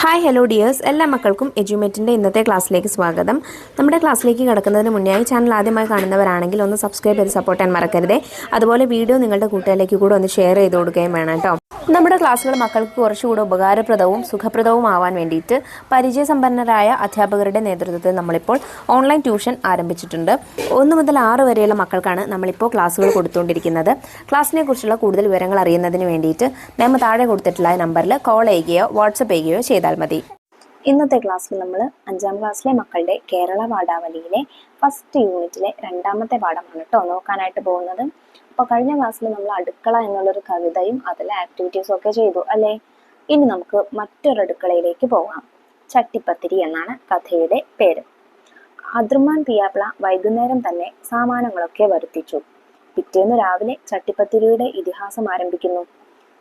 Hi hello dears, എല്ലാ മക്കൾക്കും എജ്യൂമേറ്റിൻ്റെ ഇന്നത്തെ ക്ലാസ്സിലേക്ക് സ്വാഗതം. നമ്മുടെ ക്ലാസ്സിലേക്ക് കടക്കുന്നതിന് മുന്നേയായി ചാനൽ ആദ്യമായി കാണുന്നവരാണെങ്കിൽ ഒന്ന് സബ്സ്ക്രൈബ് ചെയ്ത് സപ്പോർട്ട് ചെയ്യാൻ മറക്കരുതേ. അതുപോലെ വീഡിയോ നിങ്ങളുടെ കൂട്ടുകാരിലേക്ക് കൂടെ ഒന്ന് ഷെയർ ചെയ്ത് കൊടുക്കുകയും വേണം കേട്ടോ. നമ്മുടെ ക്ലാസ്സുകൾ മക്കൾക്ക് കുറച്ചുകൂടെ ഉപകാരപ്രദവും സുഖപ്രദവും ആവാൻ വേണ്ടിയിട്ട് പരിചയസമ്പന്നരായ അധ്യാപകരുടെ നേതൃത്വത്തിൽ നമ്മളിപ്പോൾ ഓൺലൈൻ ട്യൂഷൻ ആരംഭിച്ചിട്ടുണ്ട്. 1 മുതൽ 6 വരെയുള്ള മക്കൾക്കാണ് നമ്മളിപ്പോൾ ക്ലാസ്സുകൾ കൊടുത്തുകൊണ്ടിരിക്കുന്നത്. ക്ലാസ്സിനെ കുറിച്ചുള്ള കൂടുതൽ വിവരങ്ങൾ അറിയുന്നതിന് വേണ്ടിയിട്ട് നമ്മൾ താഴെ കൊടുത്തിട്ടുള്ള നമ്പറിൽ കോൾ ചെയ്യുകയോ വാട്സപ്പ് ചെയ്യുകയോ ചെയ്താൽ മതി. ഇന്നത്തെ ക്ലാസ്സിൽ നമ്മൾ 5ാം ക്ലാസ്സിലെ മക്കളുടെ കേരള പാഠാവലിയിലെ ഫസ്റ്റ് യൂണിറ്റിലെ 2ാമത്തെ പാഠമാണ് കേട്ടോ നോക്കാനായിട്ട് പോകുന്നത്. അപ്പോൾ കഴിഞ്ഞ ക്ലാസ്സിൽ നമ്മൾ അടുക്കള എന്നുള്ളൊരു കവിതയും അതിലെ ആക്ടിവിറ്റീസും ഒക്കെ ചെയ്തു അല്ലേ. ഇനി നമുക്ക് മറ്റൊരു അടുക്കളയിലേക്ക് പോകാം. ചട്ടിപ്പത്തിരി എന്നാണ് കഥയുടെ പേര്. അദ്രുമാൻ പിയാപ്ല വൈകുന്നേരം തന്നെ സാമാനങ്ങളൊക്കെ വരുത്തിച്ചു. പിറ്റേന്ന് രാവിലെ ചട്ടിപ്പത്തിരിയുടെ ഇതിഹാസം ആരംഭിക്കുന്നു.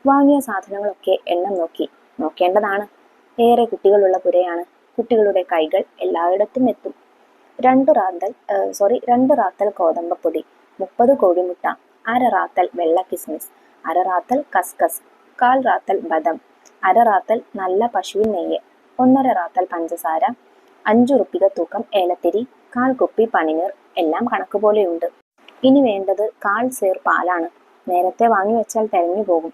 വാങ്ങിയ സാധനങ്ങളൊക്കെ എണ്ണം നോക്കേണ്ടതാണ്. ഏറെ കുട്ടികളുള്ള പുരയാണ്. കുട്ടികളുടെ കൈകൾ എല്ലായിടത്തും എത്തും. 2 റാത്തൽ ഗോതമ്പപ്പൊടി, 30 കോഴിമുട്ട, 1/2 റാത്തൽ വെള്ള കിസ്മിസ്, 1/2 റാത്തൽ കസ്കസ്, 1/4 റാത്തൽ ബദം, 1/2 റാത്തൽ നല്ല പശുവിൻ നെയ്യ്, 1/2 റാത്തൽ പഞ്ചസാര, 5 റുപ്പിക തൂക്കം ഏലത്തിരി, 1/4 കുപ്പി പനിനീർ, എല്ലാം കണക്ക് പോലെയുണ്ട്. ഇനി വേണ്ടത് 1/4 സേർ പാലാണ്. നേരത്തെ വാങ്ങി വെച്ചാൽ തെരഞ്ഞു പോകും.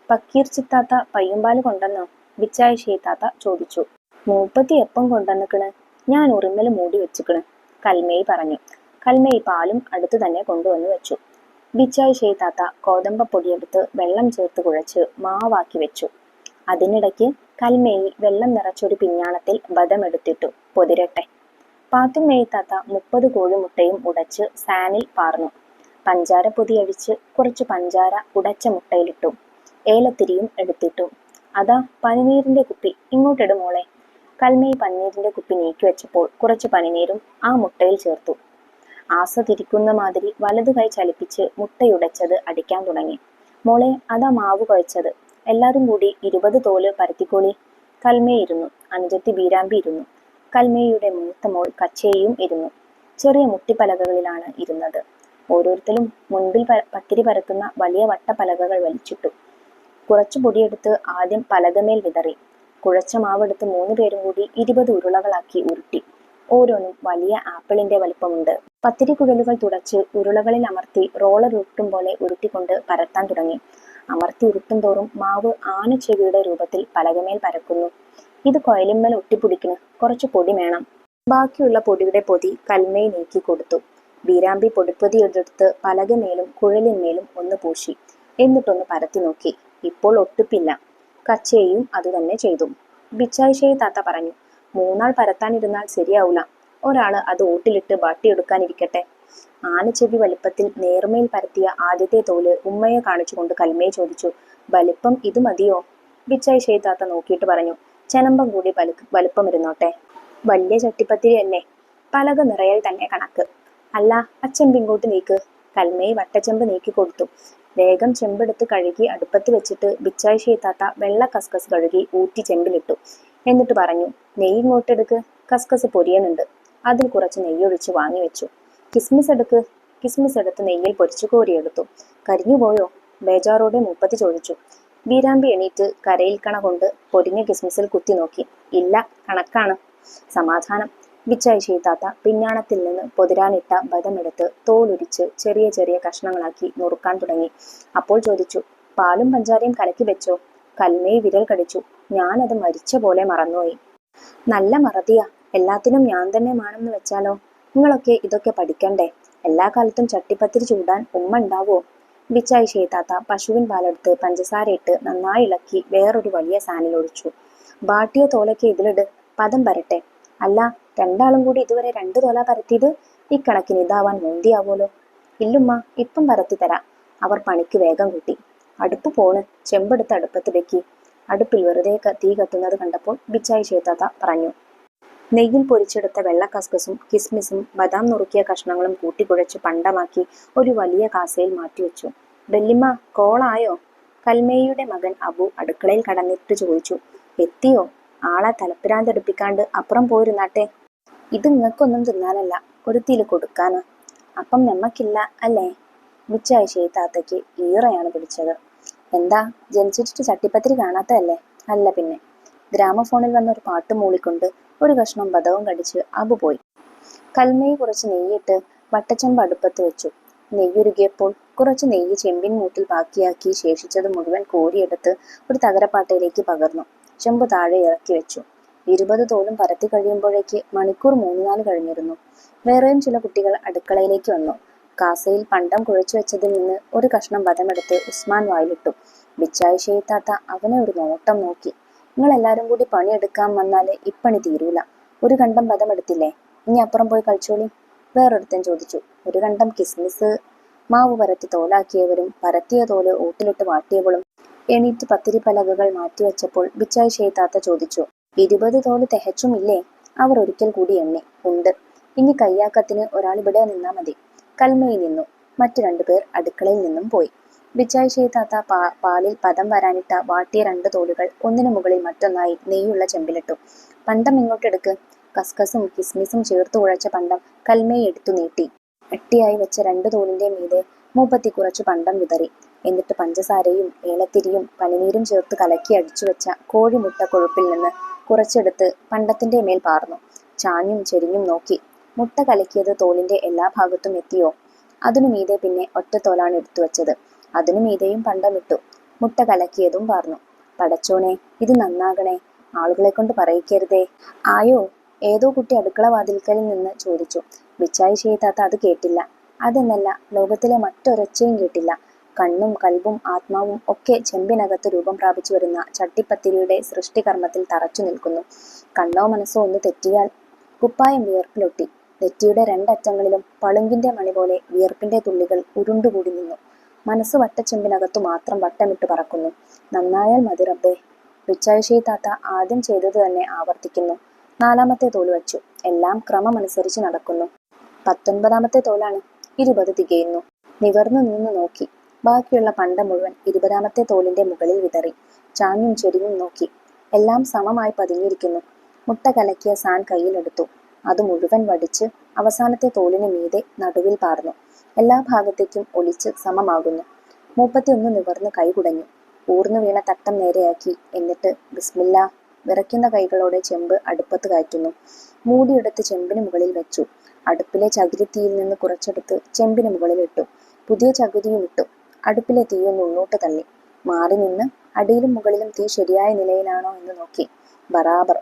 പക്കീർ ചിത്താത്ത പയ്യമ്പാല് കൊണ്ടെന്നോ? ബിച്ചായി താത്ത ചോദിച്ചു. മൂപ്പത്തി എപ്പം കൊണ്ടുവന്നിക്കണ്? ഞാൻ ഉറിമ്മല് മൂടി വെച്ചിക്കണ്, കൽമേയി പറഞ്ഞു. കൽമേയി പാലും അടുത്തു തന്നെ കൊണ്ടുവന്നു വെച്ചു. ബിച്ചായി താത്ത ഗോതമ്പപ്പൊടിയെടുത്ത് വെള്ളം ചേർത്ത് കുഴച്ച് മാവാക്കി വെച്ചു. അതിനിടയ്ക്ക് കൽമേയി വെള്ളം നിറച്ചൊരു പിഞ്ഞാണത്തിൽ ബദമെടുത്തിട്ടു. പൊതിരട്ടെ. പാത്തുമ്മേയി താത്ത 30 കോഴിമുട്ടയും ഉടച്ച് സാനിൽ പാർന്നു. പഞ്ചാര പൊതിയഴിച്ച് കുറച്ച് പഞ്ചാര ഉടച്ച മുട്ടയിലിട്ടു. ഏലത്തിരിയും എടുത്തിട്ടു. അതാ പനിനീരിന്റെ കുപ്പി, ഇങ്ങോട്ടിടു മോളെ. കൽമേയി പനിനീരിന്റെ കുപ്പി നീക്കി വെച്ചപ്പോൾ കുറച്ച് പനിനീരും ആ മുട്ടയിൽ ചേർത്തു. ആസ തിരിക്കുന്ന മാതിരി വലതു കൈ ചലിപ്പിച്ച് മുട്ടയുടച്ചത് അടിക്കാൻ തുടങ്ങി. മോളെ, അതാ മാവ് കുഴച്ചത്. എല്ലാരും കൂടി 20 തോല് പരത്തിക്കോളി. കൽമേയി ഇരുന്നു. അനുജത്തി ബീരാമ്പി ഇരുന്നു. കൽമേയിയുടെ മൂത്ത മോൾ കച്ചേയും ഇരുന്നു. ചെറിയ മുട്ടിപ്പലകകളിലാണ് ഇരുന്നത്. ഓരോരുത്തരും മുൻപിൽ പത്തിരി പരത്തുന്ന വലിയ വട്ടപ്പലകകൾ വലിച്ചിട്ടു. കുറച്ചു പൊടിയെടുത്ത് ആദ്യം പലകമേൽ വിതറി. കുഴച്ച മാവെടുത്ത് 3 പേരും കൂടി 20 ഉരുളകളാക്കി ഉരുട്ടി. ഓരോന്നും വലിയ ആപ്പിളിന്റെ വലിപ്പമുണ്ട്. പത്തിരി കുഴലുകൾ തുടച്ച് ഉരുളകളിൽ അമർത്തി റോളർ ഉരുട്ടും പോലെ ഉരുട്ടിക്കൊണ്ട് പരത്താൻ തുടങ്ങി. അമർത്തി ഉരുട്ടും തോറും മാവ് ആനച്ചെവിയുടെ രൂപത്തിൽ പലകമേൽ പരക്കുന്നു. ഇത് കൊയലിന്മേൽ ഒട്ടിപ്പിടിക്കണ്, കുറച്ച് പൊടി വേണം. ബാക്കിയുള്ള പൊടിയുടെ പൊതി കൽമേയി നീക്കി കൊടുത്തു. ബീരാമ്പി പൊടിപ്പൊതി എടുത്ത് പലകമേലും കുഴലിന്മേലും ഒന്ന് പൂശി. എന്നിട്ടൊന്ന് പരത്തി നോക്കി. ഇപ്പോൾ ഒട്ടുപ്പില്ല. കച്ചേയും അതുതന്നെ ചെയ്തു. ബിച്ചായി താത്ത പറഞ്ഞു, 3 ആൾ പരത്താനിരുന്നാൽ ശരിയാവൂല. ഒരാള് അത് ഓട്ടിലിട്ട് ബാട്ടിയെടുക്കാനിരിക്കട്ടെ. ആനച്ചെവി വലിപ്പത്തിൽ നേർമയിൽ പരത്തിയ ആദ്യത്തെ തോല് ഉമ്മയെ കാണിച്ചുകൊണ്ട് കൽമേയി ചോദിച്ചു. വലിപ്പം ഇത് മതിയോ? ബിച്ചായി താത്ത നോക്കിയിട്ട് പറഞ്ഞു, ചെനമ്പം കൂടി വലിപ്പം ഇരുന്നോട്ടെ. വലിയ ചട്ടിപ്പത്തിരി അല്ലേ, പലക നിറയൽ തന്നെ കണക്ക്. അല്ല, അച്ചെമ്പിങ്ങോട്ട് നീക്ക്. കൽമേയി വട്ടച്ചെമ്പ് നീക്കി കൊടുത്തു. വേഗം ചെമ്പെടുത്ത് കഴുകി അടുപ്പത്ത് വെച്ചിട്ട് ബിച്ചായി താത്ത വെള്ള കസ്കസ് കഴുകി ഊറ്റി ചെമ്പിലിട്ടു. എന്നിട്ട് പറഞ്ഞു, നെയ്യ് ഇങ്ങോട്ടെടുക്ക്. കസ്കസ് പൊരിയനുണ്ട്. അതിൽ കുറച്ച് നെയ്യൊഴിച്ച് വാങ്ങി വെച്ചു. കിസ്മിസ് എടുക്ക്. കിസ്മിസ് എടുത്ത് നെയ്യിൽ പൊരിച്ചു കോരിയെടുത്തു. കരിഞ്ഞുപോയോ? ബേജാറോടെ മൂപ്പത്തി ചോദിച്ചു. ബീരാമ്പി എണീറ്റ് കരയിൽ കണ കൊണ്ട് പൊരിഞ്ഞ കിസ്മിസിൽ കുത്തി നോക്കി. ഇല്ല, കണക്കാണ്. സമാധാനം. ബിച്ചായി താത്ത പിഞ്ഞാണത്തിൽ നിന്ന് പൊതിരാനിട്ട ബദമെടുത്ത് തോലുരിച്ച് ചെറിയ ചെറിയ കഷ്ണങ്ങളാക്കി നുറുക്കാൻ തുടങ്ങി. അപ്പോൾ ചോദിച്ചു, പാലും പഞ്ചാരയും കലക്കി വെച്ചോ? കൽമേയി വിരൽ കടിച്ചു. ഞാനത് മരിച്ച പോലെ മറന്നുപോയി. നല്ല മറതിയാ. എല്ലാത്തിനും ഞാൻ തന്നെ വേണമെന്ന് വെച്ചാലോ? നിങ്ങളൊക്കെ ഇതൊക്കെ പഠിക്കണ്ടേ? എല്ലാ കാലത്തും ചട്ടിപ്പത്തിരി ചൂടാൻ ഉമ്മ ഉണ്ടാവുമോ? ബിച്ചായി താത്ത പശുവിൻ പാലെടുത്ത് പഞ്ചസാരയിട്ട് നന്നായി ഇളക്കി വേറൊരു വലിയ സാനിലൊഴിച്ചു. ബാട്ടിയ തോലൊക്കെ ഇതിലിട്, പദം പരട്ടെ. അല്ല, 2 ആളും കൂടി ഇതുവരെ 2 തോല പരത്തിയത്? ഇക്കണക്കിന് ഇതാവാൻ മോന്തിയാവോലോ. ഇല്ലുമ്മ, ഇപ്പം പരത്തി തരാം. അവർ പണിക്ക് വേഗം കൂട്ടി. അടുപ്പ് പോണ്, ചെമ്പെടുത്ത് അടുപ്പത്ത് വെക്കി. അടുപ്പിൽ വെറുതെ തീ കത്തുന്നത് കണ്ടപ്പോൾ ബിച്ചായി താത്ത പറഞ്ഞു. നെയ്യിൽ പൊരിച്ചെടുത്ത വെള്ള കസ്കസും കിസ്മിസും ബദാം നുറുക്കിയ കഷ്ണങ്ങളും കൂട്ടിക്കുഴച്ച് പണ്ടമാക്കി ഒരു വലിയ കാസയിൽ മാറ്റിവെച്ചു. ബെല്ലിമ്മ, കോളായോ? കൽമേയിയുടെ മകൻ അബു അടുക്കളയിൽ കടന്നിട്ട് ചോദിച്ചു. എത്തിയോ? ആളെ തലപ്പിരാന്തെടുപ്പിക്കാണ്ട് അപ്പുറം പോയിരുന്നാട്ടെ. ഇത് നിങ്ങൾക്കൊന്നും തിന്നാനല്ല, ഒരുത്തിയിൽ കൊടുക്കാനാ. അപ്പം നമ്മക്കില്ല അല്ലേ? ബിച്ചായി താത്തയ്ക്ക് ഈറയാണ് പിടിച്ചത്. എന്താ, ജനിച്ചിട്ട് ചട്ടിപ്പത്തിരി കാണാത്തതല്ലേ? അല്ല പിന്നെ. ഗ്രാമഫോണിൽ വന്ന ഒരു പാട്ട് മൂളിക്കൊണ്ട് ഒരു കഷ്ണം ബദവും കടിച്ച് അബു പോയി. കൽമയിൽ കുറച്ച് നെയ്യിട്ട് വട്ടച്ചെമ്പ് അടുപ്പത്ത് വെച്ചു. നെയ്യുരുകിയപ്പോൾ കുറച്ച് നെയ്യ് ചെമ്പിൻ മൂട്ടിൽ ബാക്കിയാക്കി ശേഷിച്ചത് മുഴുവൻ കോരിയെടുത്ത് ഒരു തകരപ്പാട്ടയിലേക്ക് പകർന്നു. ചെമ്പ് താഴെ ഇറക്കി വെച്ചു. 20 തോലും പരത്തി കഴിയുമ്പോഴേക്ക് മണിക്കൂർ 3-4 കഴിഞ്ഞിരുന്നു. വേറെയും ചില കുട്ടികൾ അടുക്കളയിലേക്ക് വന്നു. കാസയിൽ പണ്ടം കുഴച്ചു വെച്ചതിൽ നിന്ന് ഒരു കഷ്ണം ബദമെടുത്ത് ഉസ്മാൻ വായിലിട്ടു. ബിച്ചായി ഷെയ്ത്താത്ത അവനെ ഒരു നോട്ടം നോക്കി. നിങ്ങളെല്ലാരും കൂടി പണിയെടുക്കാൻ വന്നാല് ഇപ്പണി തീരൂല. ഒരു കണ്ടം ബദമെടുത്തില്ലേ, ഇനി അപ്പുറം പോയി കളിച്ചോളി, വേറൊരുത്തൻ ചോദിച്ചു. ഒരു കണ്ടം കിസ്മിസ്. മാവ് പരത്തി തോലാക്കിയവരും പരത്തിയ തോല് ഓട്ടിലിട്ട് വാട്ടിയവളും എണീറ്റ് പത്തിരി പലകകൾ മാറ്റിവെച്ചപ്പോൾ ബിച്ചായി ഷെയ്ത്താത്ത ചോദിച്ചു, 20 തോല് തികച്ചുമില്ലേ? അവർ ഒരിക്കൽ കൂടി എണ്ണി. ഉണ്ട്. ഇനി കയ്യാക്കത്തിന് ഒരാളിവിടെ നിന്നാ മതി. കൽമയിൽ നിന്നു. മറ്റു 2 പേർ അടുക്കളയിൽ നിന്നും പോയി. ബിച്ചായി ഷെയ്ത്താത്ത പാലിൽ പദം വരാനിട്ട വാട്ടിയ 2 തോലുകൾ ഒന്നിനു മുകളിൽ മറ്റൊന്നായി നെയ്യുള്ള ചെമ്പിലിട്ടു. പണ്ടം ഇങ്ങോട്ടെടുക്ക്. കസ്കസും കിസ്മിസും ചേർത്ത് കുഴച്ച പണ്ടം കൽമയെ എടുത്തു നീട്ടി. എട്ടിയായി വെച്ച 2 തോലിന്റെ മീതെ മൂപ്പത്തി കുറച്ചു പണ്ടം വിതറി. എന്നിട്ട് പഞ്ചസാരയും ഏലത്തിരിയും പനിനീരും ചേർത്ത് കലക്കി അടിച്ചു വെച്ച കോഴിമുട്ട കൊഴുപ്പിൽ നിന്ന് കുറച്ചെടുത്ത് പണ്ടത്തിന്റെ മേൽ പാർന്നു. ചാഞ്ഞും ചെരിഞ്ഞും നോക്കി. മുട്ട കലക്കിയത് തോലിന്റെ എല്ലാ ഭാഗത്തും എത്തിയോ? അതിനു മീതെ പിന്നെ ഒറ്റത്തോലാണ് എടുത്തു വെച്ചത്. അതിനു മീതെയും പണ്ടമിട്ടു. മുട്ട കലക്കിയതും പാർന്നു. പടച്ചോനെ, ഇത് നന്നാകണേ, ആളുകളെ കൊണ്ട് പറയിക്കരുതേ. ആയോ? ഏതോ കുട്ടി അടുക്കള വാതിൽക്കലിൽ നിന്ന് ചോദിച്ചു. ബിച്ചായി ഷെയ്ത്താത്ത അത് കേട്ടില്ല. അതെന്നല്ല, ലോകത്തിലെ മറ്റൊരൊച്ചയും കേട്ടില്ല. കണ്ണും കൽബും ആത്മാവും ഒക്കെ ചെമ്പിനകത്ത് രൂപം പ്രാപിച്ചു വരുന്ന ചട്ടിപ്പത്തിരിയുടെ സൃഷ്ടികർമ്മത്തിൽ തറച്ചു നിൽക്കുന്നു. കണ്ണോ മനസ്സോ ഒന്ന് തെറ്റിയാൽ കുപ്പായം വിയർപ്പിലൊട്ടി. നെറ്റിയുടെ 2 അറ്റങ്ങളിലും പളുങ്കിന്റെ മണി പോലെ വിയർപ്പിന്റെ തുള്ളികൾ ഉരുണ്ടുകൂടി നിന്നു. മനസ്സ് വട്ടച്ചെമ്പിനകത്തു മാത്രം വട്ടമിട്ട് പറക്കുന്നു. നന്നായാൽ മതി റബ്ബേ. ബിച്ചായി ഷെയ്ത്താത്ത ആദ്യം ചെയ്തത് തന്നെ ആവർത്തിക്കുന്നു. 4-മത്തെ തോല് വച്ചു. എല്ലാം ക്രമമനുസരിച്ച് നടക്കുന്നു. 19-മത്തെ തോലാണ്. 20 തികയുന്നു. നിവർന്നു നിന്ന് നോക്കി. ബാക്കിയുള്ള പണ്ടം മുഴുവൻ 20-മത്തെ തോലിന്റെ മുകളിൽ വിതറി. ചാഞ്ഞും ചെരിഞ്ഞും നോക്കി. എല്ലാം സമമായി പതിഞ്ഞിരിക്കുന്നു. മുട്ട കലക്കിയ സാൻ കയ്യിലെടുത്തു. അത് മുഴുവൻ വടിച്ച് അവസാനത്തെ തോലിന് മീതെ നടുവിൽ പാർന്നു. എല്ലാ ഭാഗത്തേക്കും ഒലിച്ച് സമമാകുന്നു. 31 നിവർന്ന് കൈ കുടഞ്ഞു. ഊർന്നു വീണ തട്ടം നേരെയാക്കി. എന്നിട്ട് ബിസ്മില്ലാ. വിറയ്ക്കുന്ന കൈകളോടെ ചെമ്പ് അടുപ്പത്ത് കയറ്റുന്നു. മൂടിയെടുത്ത് ചെമ്പിന് മുകളിൽ വെച്ചു. അടുപ്പിലെ ചകിരിത്തീയിൽ നിന്ന് കുറച്ചെടുത്ത് ചെമ്പിന് മുകളിൽ ഇട്ടു. പുതിയ ചകിരിയും ഇട്ടു. അടുപ്പിലെ തീയൊന്ന് ഉള്ളോട്ട് തള്ളി. മാറി നിന്ന് അടിയിലും മുകളിലും തീ ശരിയായ നിലയിലാണോ എന്ന് നോക്കി. ബറാബർ.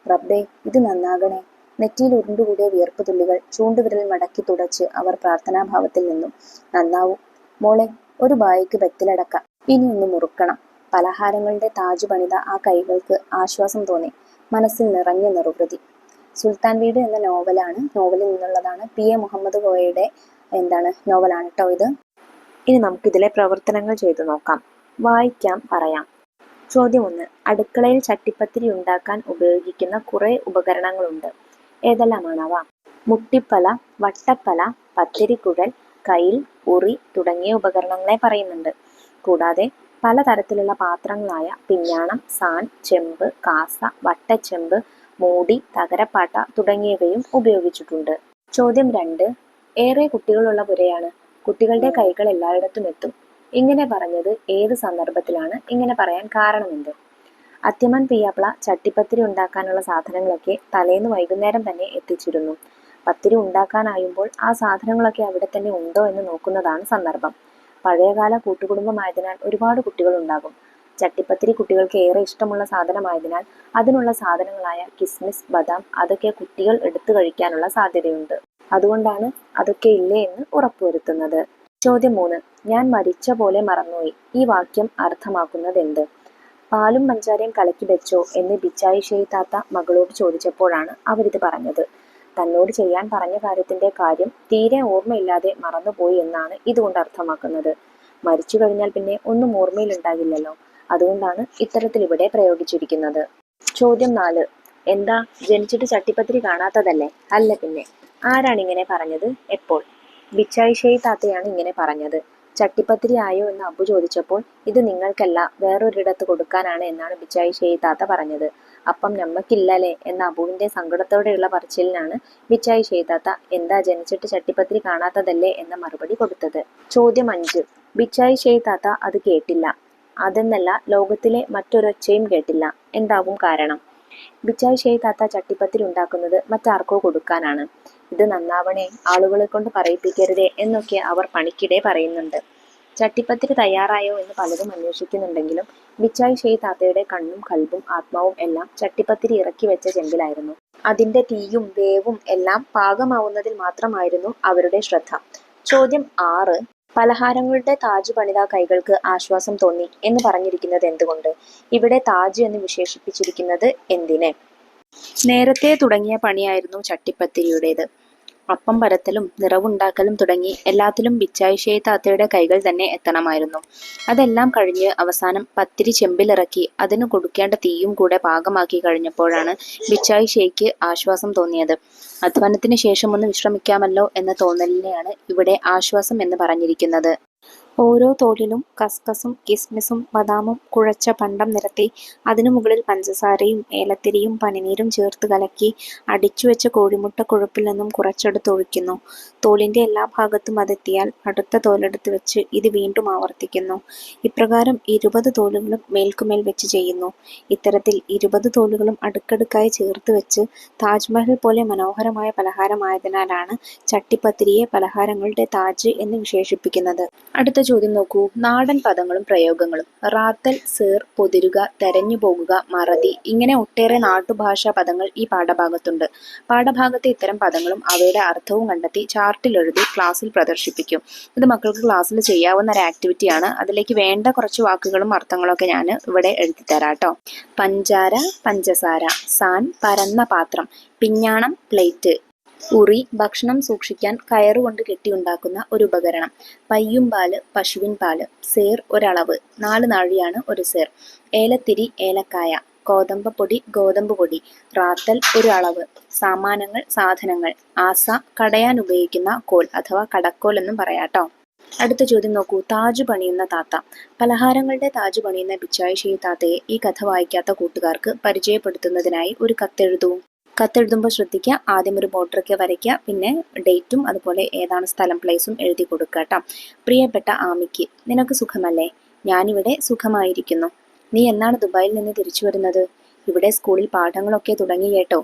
റബ്ബേ, ഇത് നന്നാകണേ. നെറ്റിയിൽ ഉരുണ്ടുകൂടിയ വിയർപ്പ് തുള്ളികൾ ചൂണ്ടുവിരൽ മടക്കി തുടച്ച് അവർ പ്രാർത്ഥനാഭാവത്തിൽ നിന്നു. നന്നാവും മോളെ, ഒരു ബായിക്ക് ബെത്തിലടക്ക. ഇനിയൊന്ന് മുറുക്കണം. പലഹാരങ്ങളുടെ താജ് പണിത ആ കൈകൾക്ക് ആശ്വാസം തോന്നി. മനസ്സിൽ നിറഞ്ഞ നിർവൃതി. സുൽത്താൻ വീട് എന്ന നോവലിൽ നിന്നുള്ളതാണ്. PA മുഹമ്മദ് കോയയുടെ നോവലാണ് കേട്ടോ ഇത്. ഇനി നമുക്കിതിലെ പ്രവർത്തനങ്ങൾ ചെയ്തു നോക്കാം. വായിക്കാം, പറയാം. ചോദ്യം 1. അടുക്കളയിൽ ചട്ടിപ്പത്തിരി ഉണ്ടാക്കാൻ ഉപയോഗിക്കുന്ന കുറെ ഉപകരണങ്ങളുണ്ട്. ഏതെല്ലാമാണവ? മുട്ടിപ്പല, വട്ടപ്പല, പത്തിരിക്കുഴൽ, കയിൽ, ഉറി തുടങ്ങിയ ഉപകരണങ്ങളെ പറയുന്നുണ്ട്. കൂടാതെ പലതരത്തിലുള്ള പാത്രങ്ങളായ പിഞ്ഞാണം, സാൻ, ചെമ്പ്, കാസ, വട്ടച്ചെമ്പ്, മൂടി, തകരപ്പാട്ട തുടങ്ങിയവയും ഉപയോഗിച്ചിട്ടുണ്ട്. ചോദ്യം 2. ഏറെ കുട്ടികളുള്ള പുരയാണ്. കുട്ടികളുടെ കൈകൾ എല്ലായിടത്തും എത്തും. ഇങ്ങനെ പറഞ്ഞത് ഏത് സന്ദർഭത്തിലാണ്? ഇങ്ങനെ പറയാൻ കാരണമെന്ത്? അത്തിമൻ പിയാപ്ല ചട്ടിപ്പത്തിരി ഉണ്ടാക്കാനുള്ള സാധനങ്ങളൊക്കെ തലേന്ന് വൈകുന്നേരം തന്നെ എത്തിച്ചിരുന്നു. പത്തിരി ഉണ്ടാക്കാനായുമ്പോൾ ആ സാധനങ്ങളൊക്കെ അവിടെ തന്നെ ഉണ്ടോ എന്ന് നോക്കുന്നതാണ് സന്ദർഭം. പഴയകാല കൂട്ടുകുടുംബമായതിനാൽ ഒരുപാട് കുട്ടികൾ ഉണ്ടാകും. ചട്ടിപ്പത്തിരി കുട്ടികൾക്ക് ഏറെ ഇഷ്ടമുള്ള സാധനമായതിനാൽ അതിനുള്ള സാധനങ്ങളായ കിസ്മിസ്, ബദാം അതൊക്കെ കുട്ടികൾ എടുത്തു കഴിക്കാനുള്ള സാധ്യതയുണ്ട്. അതുകൊണ്ടാണ് അതൊക്കെ ഇല്ലേ എന്ന് ഉറപ്പുവരുത്തുന്നത്. ചോദ്യം 3. ഞാൻ മരിച്ച പോലെ മറന്നുപോയി. ഈ വാക്യം അർത്ഥമാക്കുന്നത് എന്ത്? പാലും പഞ്ചാരയും കലക്കി വെച്ചോ എന്ന് ബിച്ചായി ഷെയ്ത്താത്ത മകളോട് ചോദിച്ചപ്പോഴാണ് അവരിത് പറഞ്ഞത്. തന്നോട് ചെയ്യാൻ പറഞ്ഞ കാര്യത്തിന്റെ കാര്യം തീരെ ഓർമ്മയില്ലാതെ മറന്നുപോയി എന്നാണ് ഇതുകൊണ്ട് അർത്ഥമാക്കുന്നത്. മരിച്ചു കഴിഞ്ഞാൽ പിന്നെ ഒന്നും ഓർമ്മയിലുണ്ടാകില്ലല്ലോ. അതുകൊണ്ടാണ് ഇത്തരത്തിൽ ഇവിടെ പ്രയോഗിച്ചിരിക്കുന്നത്. ചോദ്യം 4. എന്താ, ജനിച്ചിട്ട് ചട്ടിപ്പത്തിരി കാണാത്തതല്ലേ? അല്ല പിന്നെ. ആരാണ് ഇങ്ങനെ പറഞ്ഞത്? എപ്പോൾ? ബിച്ചായി ഷെയ്ത്താത്തയാണ് ഇങ്ങനെ പറഞ്ഞത്. ചട്ടിപ്പത്തിരി ആയോ എന്ന് അബു ചോദിച്ചപ്പോൾ ഇത് നിങ്ങൾക്കല്ല, വേറൊരിടത്ത് കൊടുക്കാനാണ് എന്നാണ് ബിച്ചായി ഷെയ്ത്താത്ത പറഞ്ഞത്. അപ്പം നമ്മക്കില്ലല്ലേ എന്ന അബുവിന്റെ സങ്കടത്തോടെയുള്ള പറച്ചിലിനാണ് ബിച്ചായി ഷെയ്ത്താത്ത എന്താ ജനിച്ചിട്ട് ചട്ടിപ്പത്തിരി കാണാത്തതല്ലേ എന്ന മറുപടി കൊടുത്തത്. ചോദ്യം 5. ബിച്ചായി ഷെയ്ത്താത്ത അത് കേട്ടില്ല. അതെന്നല്ല, ലോകത്തിലെ മറ്റൊരൊച്ചയും കേട്ടില്ല. എന്താവും കാരണം? ബിച്ചായി ഷേയ് താത്ത ചട്ടിപ്പത്തിരി ഉണ്ടാക്കുന്നത് മറ്റാർക്കോ കൊടുക്കാനാണ്. ഇത് നന്നാവണേ, ആളുകളെ കൊണ്ട് പറയിപ്പിക്കരുതേ എന്നൊക്കെ അവർ പണിക്കിടെ പറയുന്നുണ്ട്. ചട്ടിപ്പത്തിരി തയ്യാറായോ എന്ന് പലരും അന്വേഷിക്കുന്നുണ്ടെങ്കിലും ബിച്ചായി ഷേയ് താത്തയുടെ കണ്ണും കൽബും ആത്മാവും എല്ലാം ചട്ടിപ്പത്തിരി ഇറക്കി വെച്ച ചെമ്പിലായിരുന്നു. അതിന്റെ തീയും വേവും എല്ലാം പാകമാവുന്നതിൽ മാത്രമായിരുന്നു അവരുടെ ശ്രദ്ധ. ചോദ്യം 6. പലഹാരങ്ങളുടെ താജ് പണിത കൈകൾക്ക് ആശ്വാസം തോന്നി എന്ന് പറഞ്ഞിരിക്കുന്നത് എന്തുകൊണ്ട്? ഇവിടെ താജ് എന്ന് വിശേഷിപ്പിച്ചിരിക്കുന്നത് എന്തിനെ? നേരത്തെ തുടങ്ങിയ പണിയായിരുന്നു ചട്ടിപ്പത്തിരിയുടേത്. അപ്പം പരത്തലും നിറവുണ്ടാക്കലും തുടങ്ങി എല്ലാത്തിലും ബിച്ചായി ഷേയ് താത്തയുടെ കൈകൾ തന്നെ എത്തണമായിരുന്നു. അതെല്ലാം കഴിഞ്ഞ് അവസാനം പത്തിരി ചെമ്പിലിറക്കി അതിന് കൊടുക്കേണ്ട തീയും കൂടെ പാകമാക്കി കഴിഞ്ഞപ്പോഴാണ് ബിച്ചായി ഷേയ്ക്ക് ആശ്വാസം തോന്നിയത്. അധ്വാനത്തിന് ശേഷം ഒന്ന് വിശ്രമിക്കാമല്ലോ എന്ന തോന്നലിനെയാണ് ഇവിടെ ആശ്വാസം എന്ന് പറഞ്ഞിരിക്കുന്നത്. ഓരോ തോലിലും കസ്കസും കിസ്മിസും ബദാമും കുഴച്ച പണ്ടം നിരത്തി അതിനു മുകളിൽ പഞ്ചസാരയും ഏലത്തിരിയും പനിനീരും ചേർത്ത് കലക്കി അടിച്ചുവെച്ച കോഴിമുട്ട കൊഴുപ്പിൽ നിന്നും കുറച്ചെടുത്ത് ഒഴിക്കുന്നു. തോലിന്റെ എല്ലാ ഭാഗത്തും അതെത്തിയാൽ അടുത്ത തോലെടുത്ത് വെച്ച് ഇത് വീണ്ടും ആവർത്തിക്കുന്നു. ഇപ്രകാരം 20 തോലുകളും മേൽക്കുമേൽ വെച്ച് ചെയ്യുന്നു. ഇത്തരത്തിൽ 20 തോലുകളും അടുക്കടുക്കായി ചേർത്ത് വെച്ച് താജ്മഹൽ പോലെ മനോഹരമായ പലഹാരമായതിനാലാണ് ചട്ടിപ്പത്തിരിയെ പലഹാരങ്ങളുടെ താജ് എന്ന് വിശേഷിപ്പിക്കുന്നത്. അടുത്ത ചോദ്യം നോക്കൂ. നാടൻ പദങ്ങളും പ്രയോഗങ്ങളും. റാത്തൽ, സേർ, പൊതിരുക, തെരഞ്ഞു പോകുക, മറതി ഇങ്ങനെ ഒട്ടേറെ നാട്ടുഭാഷാ പദങ്ങൾ ഈ പാഠഭാഗത്തുണ്ട്. പാഠഭാഗത്തെ ഇത്തരം പദങ്ങളും അവയുടെ അർത്ഥവും കണ്ടെത്തി ചാർട്ടിൽ എഴുതി ക്ലാസ്സിൽ പ്രദർശിപ്പിക്കും. ഇത് മക്കൾക്ക് ക്ലാസ്സിൽ ചെയ്യാവുന്ന ഒരു ആക്ടിവിറ്റിയാണ്. അതിലേക്ക് വേണ്ട കുറച്ച് വാക്കുകളും അർത്ഥങ്ങളൊക്കെ ഞാൻ ഇവിടെ എഴുതി തരാട്ടോ. പഞ്ചാര, പഞ്ചസാര. സാൻ, പരന്ന പാത്രം. പിഞ്ഞാണം, പ്ലേറ്റ്. ഉറി, ഭക്ഷണം സൂക്ഷിക്കാൻ കയറുകൊണ്ട് കെട്ടിയുണ്ടാക്കുന്ന ഒരു ഉപകരണം. പയ്യുംപാല്, പശുവിൻ പാല്. സേർ, ഒരളവ്. 4 നാഴിയാണ് ഒരു സേർ. ഏലത്തിരി, ഏലക്കായ. ഗോതമ്പപ്പൊടി, ഗോതമ്പ് പൊടി. റാത്തൽ, ഒരു അളവ്. സാമാനങ്ങൾ, സാധനങ്ങൾ. ആസ, കടയാൻ ഉപയോഗിക്കുന്ന കോൽ അഥവാ കടക്കോൽ എന്നും പറയാട്ടോ. അടുത്ത ചോദ്യം നോക്കൂ. താജ് പണിയുന്ന താത്ത. പലഹാരങ്ങളുടെ താജ് പണിയുന്ന ബിച്ചായി ഷേയ് താത്തയെ ഈ കഥ വായിക്കാത്ത കൂട്ടുകാർക്ക് പരിചയപ്പെടുത്തുന്നതിനായി ഒരു കത്തെഴുതൂ. കത്തെഴുതുമ്പോൾ ശ്രദ്ധിക്കുക, ആദ്യം ഒരു ബോർഡറൊക്കെ വരയ്ക്കുക, പിന്നെ ഡേറ്റും അതുപോലെ ഏതാണ് സ്ഥലം പ്ലേസും എഴുതി കൊടുക്കുക കേട്ടോ. പ്രിയപ്പെട്ട ആമിക്ക്, നിനക്ക് സുഖമല്ലേ? ഞാനിവിടെ സുഖമായിരിക്കുന്നു. നീ എന്നാണ് ദുബായിൽ നിന്ന് തിരിച്ചു വരുന്നത്? ഇവിടെ സ്കൂളിൽ പാഠങ്ങളൊക്കെ തുടങ്ങി കേട്ടോ.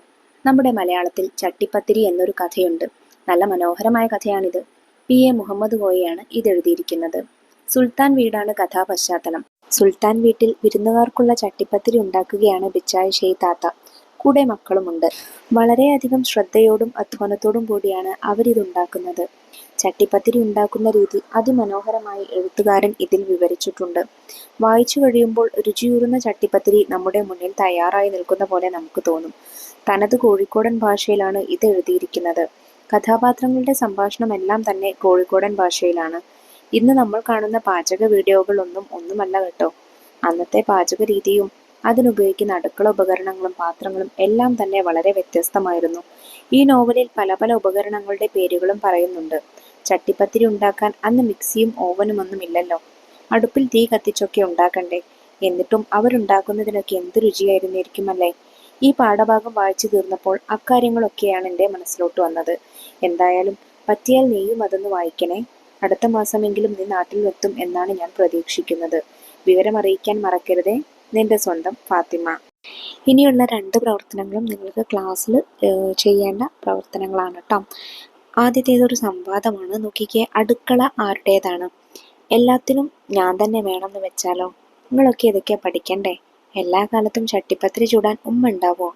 നമ്മുടെ മലയാളത്തിൽ ചട്ടിപ്പത്തിരി എന്നൊരു കഥയുണ്ട്. നല്ല മനോഹരമായ കഥയാണിത്. PA മുഹമ്മദ് കോയയാണ് ഇതെഴുതിയിരിക്കുന്നത്. സുൽത്താൻ വീടാണ് കഥാപശ്ചാത്തലം. സുൽത്താൻ വീട്ടിൽ വിരുന്നുകാർക്കുള്ള ചട്ടിപ്പത്തിരി ഉണ്ടാക്കുകയാണ് ബിച്ചായി ഷേയ് താത്ത. കൂടെ മക്കളുമുണ്ട്. വളരെയധികം ശ്രദ്ധയോടും അധ്വാനത്തോടും കൂടിയാണ് അവരിതുണ്ടാക്കുന്നത്. ചട്ടിപ്പത്തിരി ഉണ്ടാക്കുന്ന രീതി അതിമനോഹരമായി എഴുത്തുകാരൻ ഇതിൽ വിവരിച്ചിട്ടുണ്ട്. വായിച്ചു കഴിയുമ്പോൾ രുചിയൂറുന്ന ചട്ടിപ്പത്തിരി നമ്മുടെ മുന്നിൽ തയ്യാറായി നിൽക്കുന്ന പോലെ നമുക്ക് തോന്നും. തനത് കോഴിക്കോടൻ ഭാഷയിലാണ് ഇത് എഴുതിയിരിക്കുന്നത്. കഥാപാത്രങ്ങളുടെ സംഭാഷണമെല്ലാം തന്നെ കോഴിക്കോടൻ ഭാഷയിലാണ്. ഇന്ന് നമ്മൾ കാണുന്ന പാചക വീഡിയോകളൊന്നും ഒന്നുമല്ല കേട്ടോ. അന്നത്തെ പാചക രീതിയും അതിനുപയോഗിക്കുന്ന അടുക്കള ഉപകരണങ്ങളും പാത്രങ്ങളും എല്ലാം തന്നെ വളരെ വ്യത്യസ്തമായിരുന്നു. ഈ നോവലിൽ പല പല ഉപകരണങ്ങളുടെ പേരുകളും പറയുന്നുണ്ട്. ചട്ടിപ്പത്തിരി ഉണ്ടാക്കാൻ അന്ന് മിക്സിയും ഓവനും ഒന്നും ഇല്ലല്ലോ. അടുപ്പിൽ തീ കത്തിച്ചൊക്കെ ഉണ്ടാക്കണ്ടേ. എന്നിട്ടും അവരുണ്ടാക്കുന്നതിനൊക്കെ എന്ത് രുചിയായിരുന്നിരിക്കുമല്ലേ. ഈ പാഠഭാഗം വായിച്ചു തീർന്നപ്പോൾ അക്കാര്യങ്ങളൊക്കെയാണ് എൻ്റെ മനസ്സിലോട്ട് വന്നത്. എന്തായാലും പറ്റിയാൽ നീയും അതൊന്ന് വായിക്കണേ. അടുത്ത മാസമെങ്കിലും നീ നാട്ടിൽ എത്തും എന്നാണ് ഞാൻ പ്രതീക്ഷിക്കുന്നത്. വിവരമറിയിക്കാൻ മറക്കരുതേ. നിന്റെ സ്വന്തം ഫാത്തിമ. ഇനിയുള്ള 2 പ്രവർത്തനങ്ങളും നിങ്ങൾക്ക് ക്ലാസ്സിൽ ചെയ്യേണ്ട പ്രവർത്തനങ്ങളാണ് കേട്ടോ. ആദ്യത്തേതൊരു സംവാദമാണ്. നോക്കിക്കേ, അടുക്കള ആരുടേതാണ്? എല്ലാത്തിനും ഞാൻ തന്നെ വേണമെന്ന് വെച്ചാലോ? നിങ്ങളൊക്കെ ഇതൊക്കെ പഠിക്കണ്ടേ? എല്ലാ കാലത്തും ചട്ടിപ്പത്തിരി ചൂടാൻ ഉമ്മ ഉണ്ടാവോ?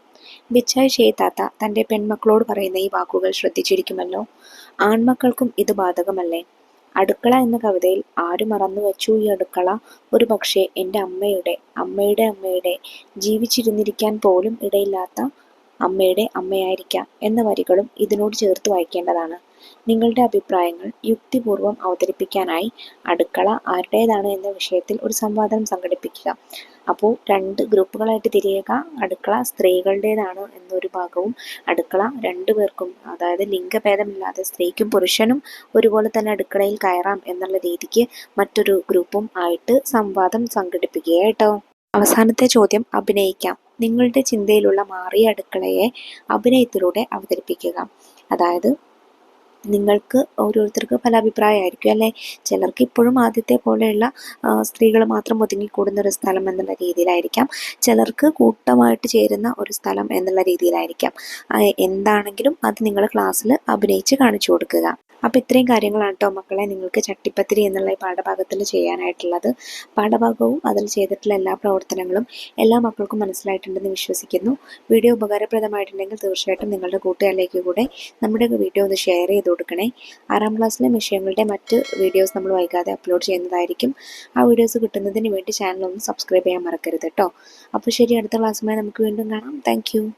ബിച്ചായി ഷേയ് താത്ത തൻ്റെ പെൺമക്കളോട് പറയുന്ന ഈ വാക്കുകൾ ശ്രദ്ധിച്ചിരിക്കുമല്ലോ. ആൺമക്കൾക്കും ഇത് ബാധകമല്ലേ? അടുക്കള എന്ന കവിതയിൽ ആര് മറന്നു വച്ചു ഈ അടുക്കള? ഒരു പക്ഷേ എൻ്റെ അമ്മയുടെ അമ്മയുടെ അമ്മയുടെ ജീവിച്ചിരുന്നിരിക്കാൻ പോലും ഇടയില്ലാത്ത അമ്മയുടെ അമ്മയായിരിക്കാം എന്ന വരികളും ഇതിനോട് ചേർത്ത് വായിക്കേണ്ടതാണ്. നിങ്ങളുടെ അഭിപ്രായങ്ങൾ യുക്തിപൂർവം അവതരിപ്പിക്കാനായി അടുക്കള ആരുടേതാണ് എന്ന വിഷയത്തിൽ ഒരു സംവാദം സംഘടിപ്പിക്കുക. അപ്പോൾ 2 ഗ്രൂപ്പുകളായിട്ട് തിരിയുക. അടുക്കള സ്ത്രീകളുടേതാണ് എന്നൊരു ഭാഗവും അടുക്കള 2 പേർക്കും, അതായത് ലിംഗഭേദമില്ലാതെ സ്ത്രീക്കും പുരുഷനും ഒരുപോലെ തന്നെ അടുക്കളയിൽ കയറാം എന്നുള്ള രീതിക്ക് മറ്റൊരു ഗ്രൂപ്പും ആയിട്ട് സംവാദം സംഘടിപ്പിക്കുക കേട്ടോ. അവസാനത്തെ ചോദ്യം, അഭിനയിക്കാം. നിങ്ങളുടെ ചിന്തയിലുള്ള മാറിയ അടുക്കളയെ അഭിനയത്തിലൂടെ അവതരിപ്പിക്കുക. അതായത് നിങ്ങൾക്ക് ഓരോരുത്തർക്ക് പല അഭിപ്രായമായിരിക്കും അല്ലേ. ചിലർക്ക് ഇപ്പോഴും ആദ്യത്തെ പോലെയുള്ള സ്ത്രീകൾ മാത്രം ഒതുങ്ങിക്കൂടുന്ന ഒരു സ്ഥലം എന്നുള്ള രീതിയിലായിരിക്കാം, ചിലർക്ക് കൂട്ടമായിട്ട് ചേരുന്ന ഒരു സ്ഥലം എന്നുള്ള രീതിയിലായിരിക്കാം. എന്താണെങ്കിലും അത് നിങ്ങൾ ക്ലാസ്സിൽ അഭിനയിച്ച് കാണിച്ചു കൊടുക്കുക. അപ്പോൾ ഇത്രയും കാര്യങ്ങളാണ് കേട്ടോ മക്കളെ നിങ്ങൾക്ക് ചട്ടിപ്പത്തിരി എന്നുള്ള ഈ പാഠഭാഗത്തിൽ ചെയ്യാനായിട്ടുള്ളത്. പാഠഭാഗവും അതിൽ ചെയ്തിട്ടുള്ള എല്ലാ പ്രവർത്തനങ്ങളും എല്ലാ മക്കൾക്കും മനസ്സിലായിട്ടുണ്ടെന്ന് വിശ്വസിക്കുന്നു. വീഡിയോ ഉപകാരപ്രദമായിട്ടുണ്ടെങ്കിൽ തീർച്ചയായിട്ടും നിങ്ങളുടെ കൂട്ടുകാരിലേക്ക് കൂടെ നമ്മുടെ വീഡിയോ ഒന്ന് ഷെയർ ചെയ്ത് കൊടുക്കണേ. 6ാം ക്ലാസ്സിലെ വിഷയങ്ങളുടെ മറ്റ് വീഡിയോസ് നമ്മൾ വൈകാതെ അപ്ലോഡ് ചെയ്യുന്നതായിരിക്കും. ആ വീഡിയോസ് കിട്ടുന്നതിന് വേണ്ടി ചാനൽ ഒന്ന് സബ്സ്ക്രൈബ് ചെയ്യാൻ മറക്കരുത് കേട്ടോ. അപ്പോൾ ശരി, അടുത്ത ക്ലാസ്സുമായി നമുക്ക് വീണ്ടും കാണാം. താങ്ക്